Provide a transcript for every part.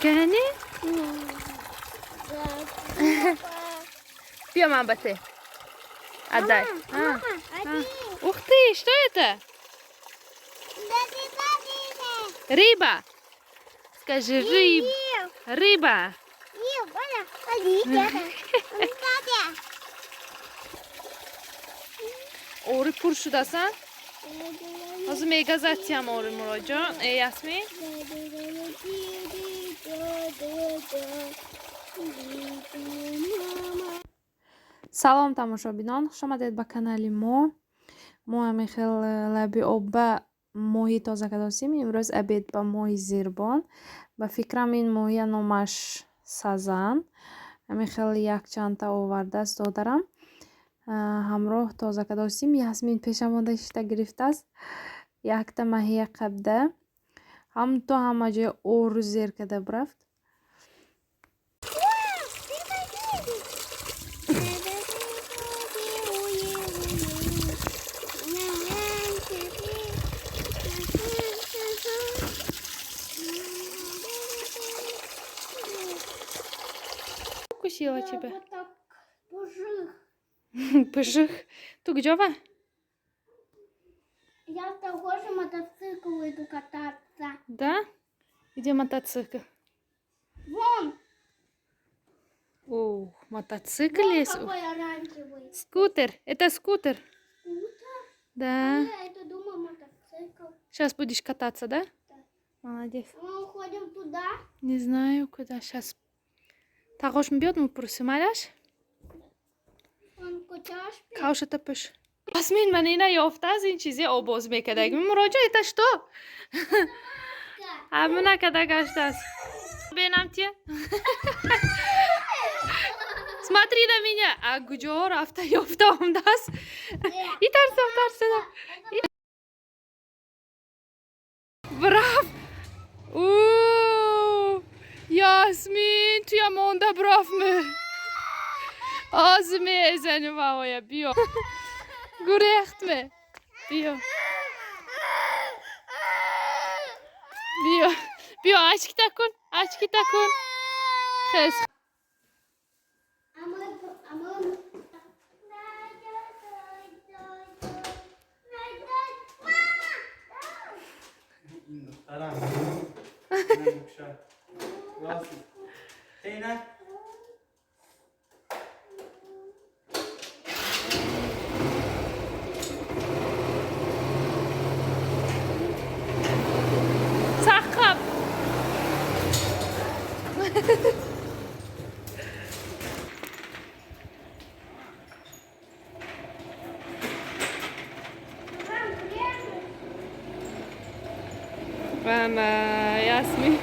کنی؟ بیا من بته عدای اختی что это? Рыба. Скажи рыба. Ори пур шудасан? Hozir megazatiyam ori Murodjon. Yasmin? Salom тамошобинон, хуш омадед ба канали мо. Мо ҳамин хел лаби об ба моҳи тоза кардастем. Имрӯз обед ба моҳи зирбон. Ба фикрам ин моҳия номаш сазан. Ҳамин хел якчандта овардааст додарам. ҳамроҳ тоза кардастем. Ясмин пешамода ишта гирифтааст. Якта маҳия қабда. Ҳамто ҳама ҷоя ору зер карда бурафт. Укусила тебя? Пыжих. Ты где, Ва? Я с того же мотоцикл иду кататься. Да? Где мотоцикл? Вон! О, мотоцикл Вон есть? какой оранжевый. Скутер. Это скутер? Скутер? Да. Я это думаю мотоцикл. Сейчас будешь кататься, да? Да. Молодец. Мы уходим туда. Не знаю, куда сейчас. Тағошым бьет, мы просим, аляш? Он кутяш. Кауша тапыш. Ясмин, man ina yofta az in chizi oboz mekadek. Murojo, это что? Амина когда гашдас. Бенам те. Смотри на меня. А где рафта йофта умдас? И тарса. Брав. Ясмин, tu я монда брав мы. Азме занювала био. Гуреcht me. Био. Био, очки такун. Хес. Сахаб. Мама, Ясмин.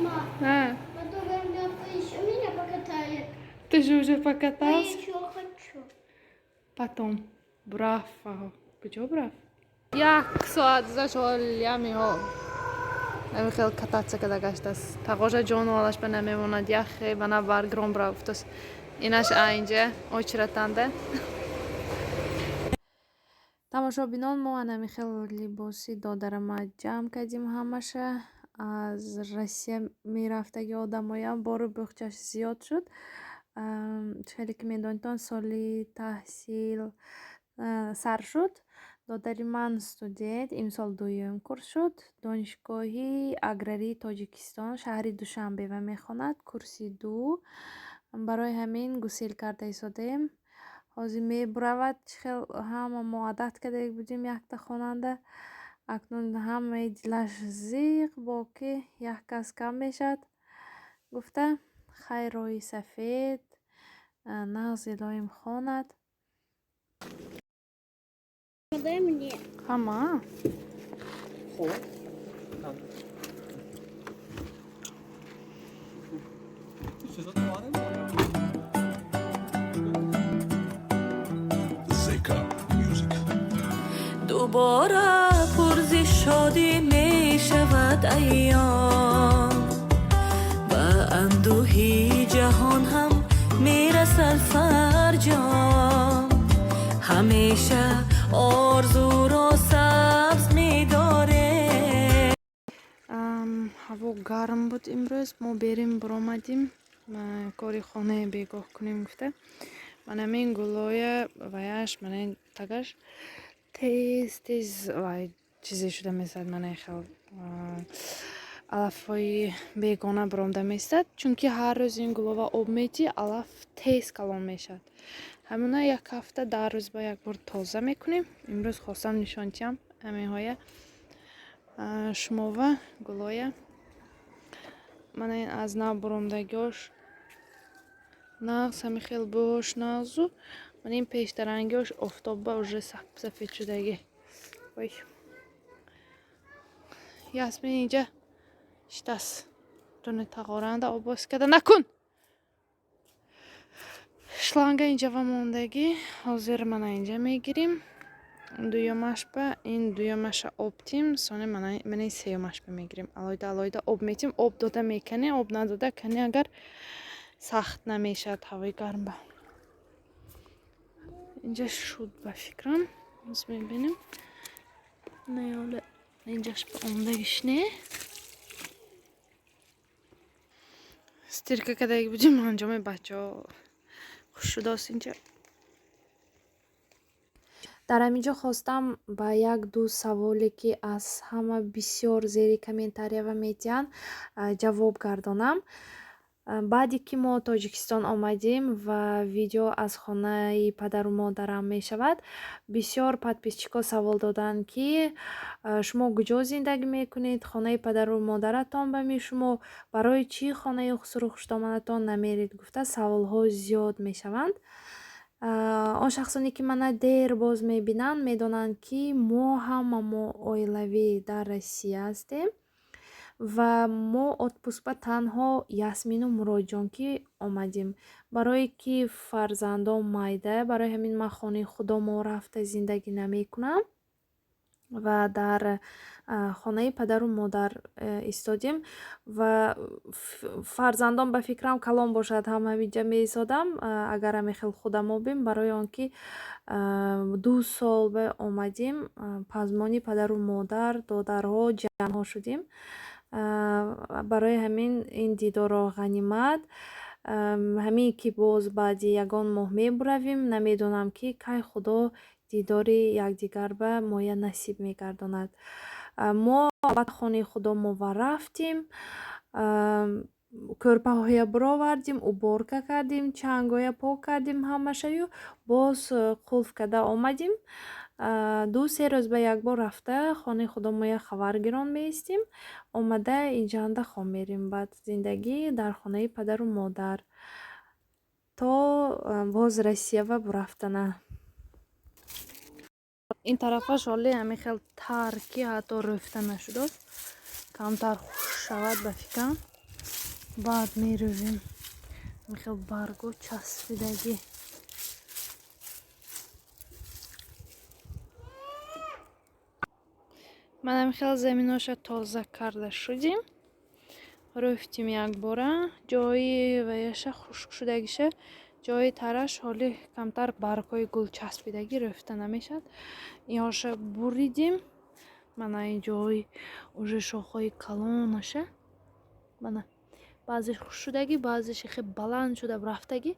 Мама, потом еще меня покатает. Ты же уже Я покатался? еще хочу. Потом. Браво. Где брав? Як соат зашолям его. Нمیخواد کاتаться که داشته است. تقاضا جان والش به نمیموند یخی بنا برگرام برافتس. اینش اینجا اوچرتنده. тамошобинон мо нمیخواد لباسی دادرم جمع کردیم همشه. از روسیه میرفتگی آدمایم بارو بخشش زیاد شد. خیلی که میدونید سالی تحصیل سر شد. دادری من студент امسال دوم کورس شد. دانشگاهی اگراری تاجیکستان شهری دوشنبه و میخواند کورسی 2. برای همین گسیل کرده ایستادیم. حاضر میبرود خیلی هم ما عادت کرده بودیم یک تا خواننده. اکنون همه دلش زیغ با که یک کس کم میشد. گفته خیرای سفید نغزی لایم خواند. Дай мне. Ама. خب دوباره پرزش شادی می شود ایام و اندوهی جهان هم می رسد فرجام ҳамеша орзуро сабз медоре. ҳаво гарм буд имрӯз. Мо берим биромадим кори хона бегоҳ кунем гуфта. Ман ҳамин гулоя ваяш манин тагаш тез вай чизе шуда месад. Мана хел алафҳои бегона биромда месад. Чунки ҳар рӯз ин гулова об мети алаф тез калон мешад. ҳамуна як ҳафта 10 рӯз ба як бор тоза мекунем. имрӯз хостам нишонтиям ҳаминҳоя шумова гулоя. мана ин аз нав биромдагиош нағз ҳами хел бош нағзу мана ин пештарангиош офтоба уже сафед шудаги. ой ясмин инҷа штас дуни тағоранда обоз када накун. шланга инҷа ва мондагӣ ҳозир мана инҷа мегирим. дуюмаш ба ин дуюмаша обтим сони мана ин сеюмаш ба мегирим. алоҳида об метим. об дода мекани об надода кани агар сахт намешад ҳавои гарм ба. инҷа шуд ба фикрам. ҳоз мебинем наёла инҷаш ба омдагиш не стирка кадаги будим анҷоми бачаҳо хушшудос инҷа. дар ҳаминҷо хостам ба як-ду саволе ки аз ҳама бисёр зери комментариява метиҳанд ҷавоб гардонам. баъде ки мо тоҷикистон омадем ва видео аз хонаи падару модарам мешавад, бисёр подписчико савол доданд ки шумо куҷо зиндагӣ мекунед, хонаи падару модаратон ба ми шумо барои чӣ хонаи хусру хуштомадатон намеред гуфта саволҳо зиёд мешаванд. он шахсоне ки мана дер боз мебинанд медонанд ки мо ҳамамо оилавӣ дар Россия ҳастем ва мо отпускба танҳо Ясмину Муродҷон ки омадем барое ки фарзандон майда. барои ҳамин ман хонаи худомо рафта зиндагӣ намекунам ва дар хонаи падару модар истодем ва фарзандон ба фикрам калон бошад ҳам ҳаминҷа месодам агар ҳами хел худам обем барои он ки 2 сол ба омадем пазмони падару модар додарҳо ҷамъҳо шудем. барои ҳамин ин дидорро ғанимат ҳамин ки боз баъди ягон моҳ мебуравем намедонам ки кай худо дидори якдигар ба моя насиб мегардонад. мо ба хонаи худомо ва рафтем кӯрпаҳоя бировардем уборка кардем чангҳоя пок кардем ҳамашаю боз қулф када омадем. 2-3 рӯз ба як бор рафта хонаи худомоя хабар гирон меистем омада инҷанда хом мерем баъд зиндагӣ дар хонаи падару модар то боз Россиява бурафтана. ин тарафаш ҳоли ҳамин хел тар ки ҳатто рӯфта нашудааст камтар хуш шавад ба фикрам баъд мерӯвем. ҳамин хел баргу часпидагӣ ман ҳамин хел заминоша тоза карда шудем рӯфтем якбора ҷои ваяша хушк шудагиша ҷои тараш ҳоли камтар баргҳои гул часпидагӣ рӯфта намешад. инҳоша буридем мана ин ҷои уже шохҳои калонаша мана баъзе хушшудагӣ баъзеша хел баланд шуда рафтагӣ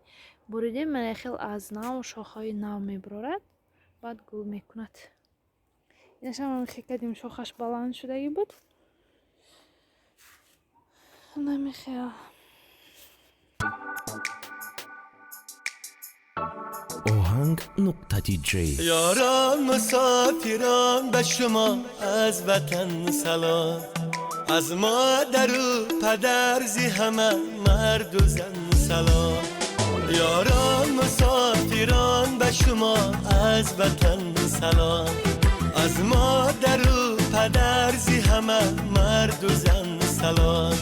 буридем мана хел аз нав шохҳои нав мебурорад баъд гул мекунад. инашам хекадим шохаш баланд шудагӣ буд намехел ohang.tj یاران مسافران به شما از وطن سلام از مادر و پدر زی همه مرد و زن سلام یاران مسافران به شما از وطن سلام از مادر و پدر زی همه مرد و زن سلام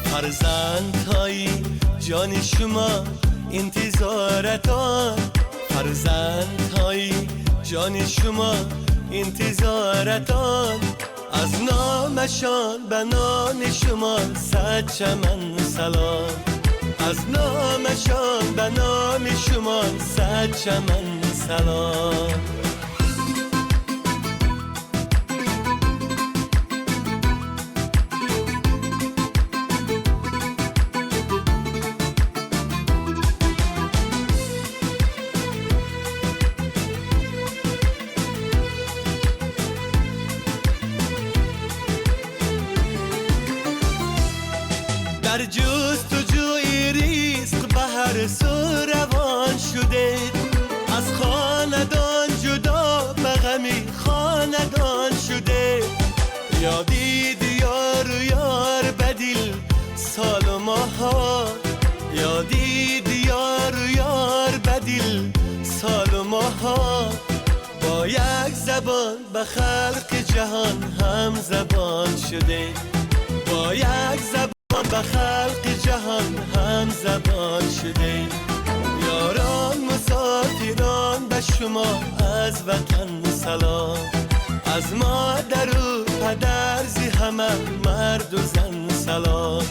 فرزند های جان شما انتظارتان فرزند های جان شما انتظارتان از نامشان به نام شما صد چمن سلام از نامشان به نام شما صد چمن سلام. در جستجوی ریزق به هر سو روان شده، از خاندان جدا به غمی خاندان شده. یادی دیار و یار بدیل سال و ماها، یادی دیار و یار بدیل سال و ماها. با یک زبان به خلق جهان هم زبان شده، با یک زبان به خلق جهان هم زبان شده. یاران مسافران به شما از وطن سلام، از مادر و پدر زی همه مرد و زن سلام.